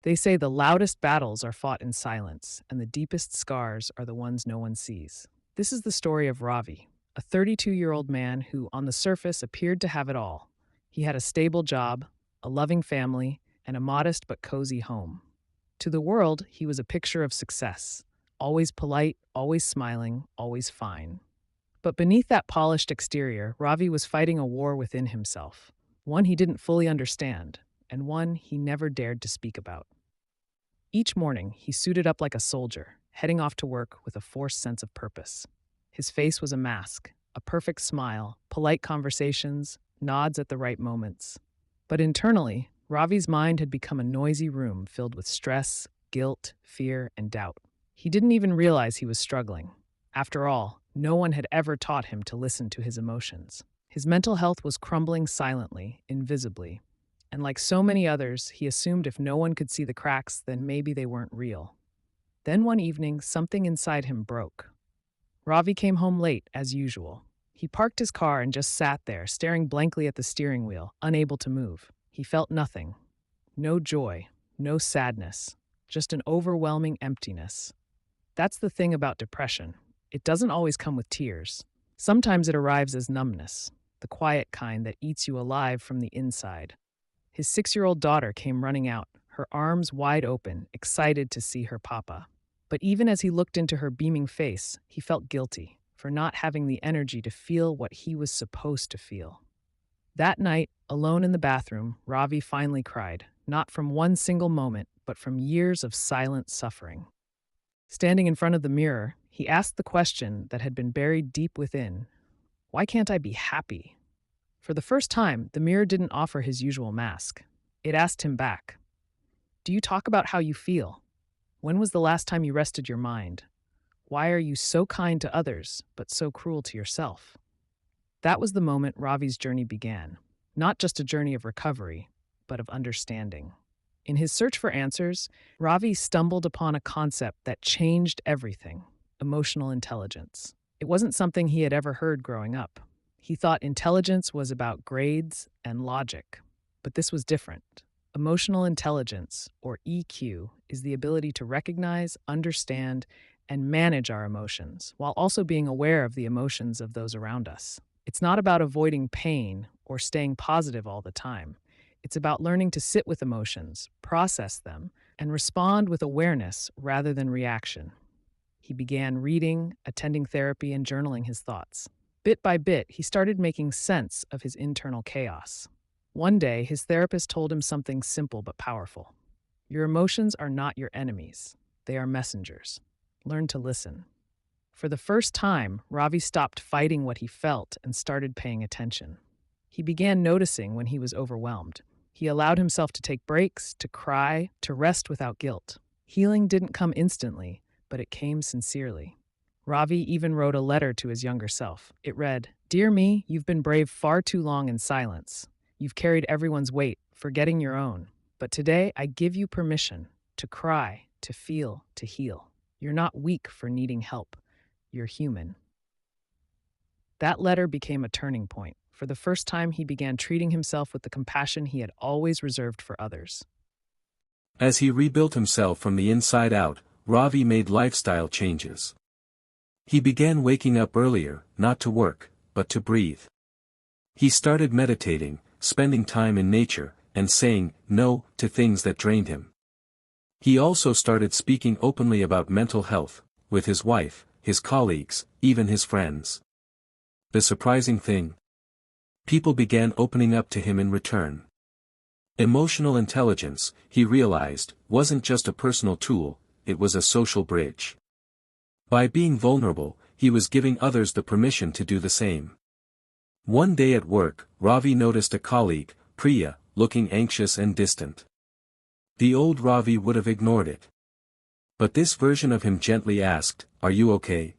They say the loudest battles are fought in silence, and the deepest scars are the ones no one sees. This is the story of Ravi, a 32-year-old man who, on the surface, appeared to have it all. He had a stable job, a loving family, and a modest but cozy home. To the world, he was a picture of success, always polite, always smiling, always fine. But beneath that polished exterior, Ravi was fighting a war within himself, one he didn't fully understand, and one he never dared to speak about. Each morning, he suited up like a soldier, heading off to work with a forced sense of purpose. His face was a mask, a perfect smile, polite conversations, nods at the right moments. But internally, Ravi's mind had become a noisy room filled with stress, guilt, fear, and doubt. He didn't even realize he was struggling. After all, no one had ever taught him to listen to his emotions. His mental health was crumbling silently, invisibly. And like so many others, he assumed if no one could see the cracks, then maybe they weren't real. Then one evening, something inside him broke. Ravi came home late, as usual. He parked his car and just sat there, staring blankly at the steering wheel, unable to move. He felt nothing. No joy, no sadness, just an overwhelming emptiness. That's the thing about depression. It doesn't always come with tears. Sometimes it arrives as numbness, the quiet kind that eats you alive from the inside. His 6-year-old daughter came running out, her arms wide open, excited to see her papa. But even as he looked into her beaming face, he felt guilty for not having the energy to feel what he was supposed to feel. That night, alone in the bathroom, Ravi finally cried, not from one single moment, but from years of silent suffering. Standing in front of the mirror, he asked the question that had been buried deep within, "Why can't I be happy?" For the first time, the mirror didn't offer his usual mask. It asked him back, "Do you talk about how you feel? When was the last time you rested your mind? Why are you so kind to others, but so cruel to yourself?" That was the moment Ravi's journey began. Not just a journey of recovery, but of understanding. In his search for answers, Ravi stumbled upon a concept that changed everything: emotional intelligence. It wasn't something he had ever heard growing up. He thought intelligence was about grades and logic, but this was different. Emotional intelligence, or EQ, is the ability to recognize, understand, and manage our emotions, while also being aware of the emotions of those around us. It's not about avoiding pain or staying positive all the time. It's about learning to sit with emotions, process them, and respond with awareness rather than reaction. He began reading, attending therapy, and journaling his thoughts. Bit by bit, he started making sense of his internal chaos. One day, his therapist told him something simple but powerful. Your emotions are not your enemies. They are messengers. Learn to listen. For the first time, Ravi stopped fighting what he felt and started paying attention. He began noticing when he was overwhelmed. He allowed himself to take breaks, to cry, to rest without guilt. Healing didn't come instantly, but it came sincerely. Ravi even wrote a letter to his younger self. It read, "Dear me, you've been brave far too long in silence. You've carried everyone's weight, forgetting your own. But today, I give you permission to cry, to feel, to heal. You're not weak for needing help. You're human." That letter became a turning point. For the first time, he began treating himself with the compassion he had always reserved for others. As he rebuilt himself from the inside out, Ravi made lifestyle changes. He began waking up earlier, not to work, but to breathe. He started meditating, spending time in nature, and saying no to things that drained him. He also started speaking openly about mental health, with his wife, his colleagues, even his friends. The surprising thing? People began opening up to him in return. Emotional intelligence, he realized, wasn't just a personal tool, it was a social bridge. By being vulnerable, he was giving others the permission to do the same. One day at work, Ravi noticed a colleague, Priya, looking anxious and distant. The old Ravi would have ignored it. But this version of him gently asked, "Are you okay?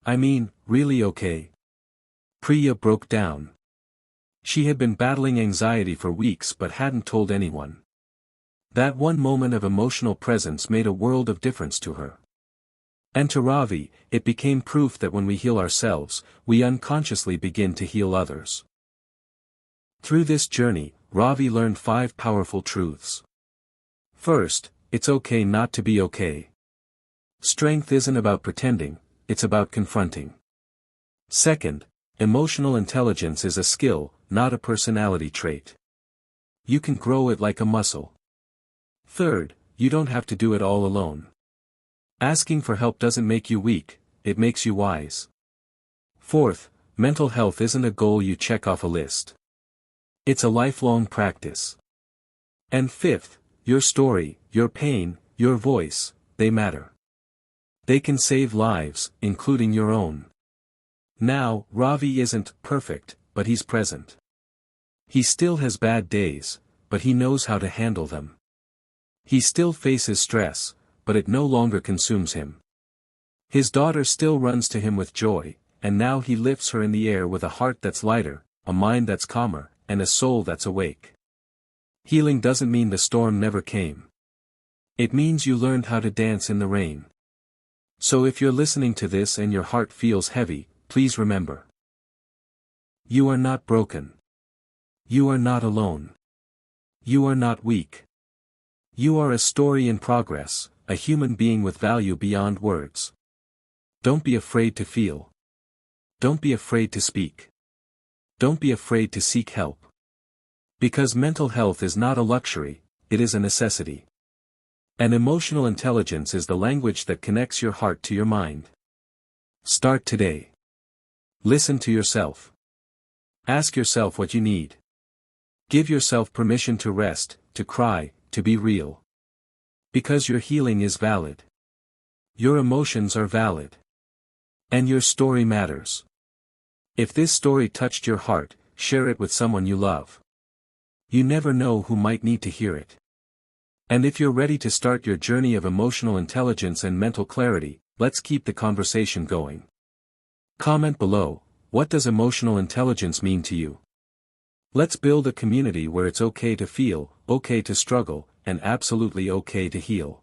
I mean, really okay?" Priya broke down. She had been battling anxiety for weeks but hadn't told anyone. That one moment of emotional presence made a world of difference to her. And to Ravi, it became proof that when we heal ourselves, we unconsciously begin to heal others. Through this journey, Ravi learned 5 powerful truths. First, it's okay not to be okay. Strength isn't about pretending, it's about confronting. Second, emotional intelligence is a skill, not a personality trait. You can grow it like a muscle. Third, you don't have to do it all alone. Asking for help doesn't make you weak, it makes you wise. Fourth, mental health isn't a goal you check off a list. It's a lifelong practice. And fifth, your story, your pain, your voice, they matter. They can save lives, including your own. Now, Ravi isn't perfect, but he's present. He still has bad days, but he knows how to handle them. He still faces stress, but it no longer consumes him. His daughter still runs to him with joy, and now he lifts her in the air with a heart that's lighter, a mind that's calmer, and a soul that's awake. Healing doesn't mean the storm never came. It means you learned how to dance in the rain. So if you're listening to this and your heart feels heavy, please remember. You are not broken. You are not alone. You are not weak. You are a story in progress, a human being with value beyond words. Don't be afraid to feel. Don't be afraid to speak. Don't be afraid to seek help. Because mental health is not a luxury, it is a necessity. And emotional intelligence is the language that connects your heart to your mind. Start today. Listen to yourself. Ask yourself what you need. Give yourself permission to rest, to cry, to be real. Because your healing is valid. Your emotions are valid. And your story matters. If this story touched your heart, share it with someone you love. You never know who might need to hear it. And if you're ready to start your journey of emotional intelligence and mental clarity, let's keep the conversation going. Comment below, what does emotional intelligence mean to you? Let's build a community where it's okay to feel, okay to struggle, and absolutely okay to heal.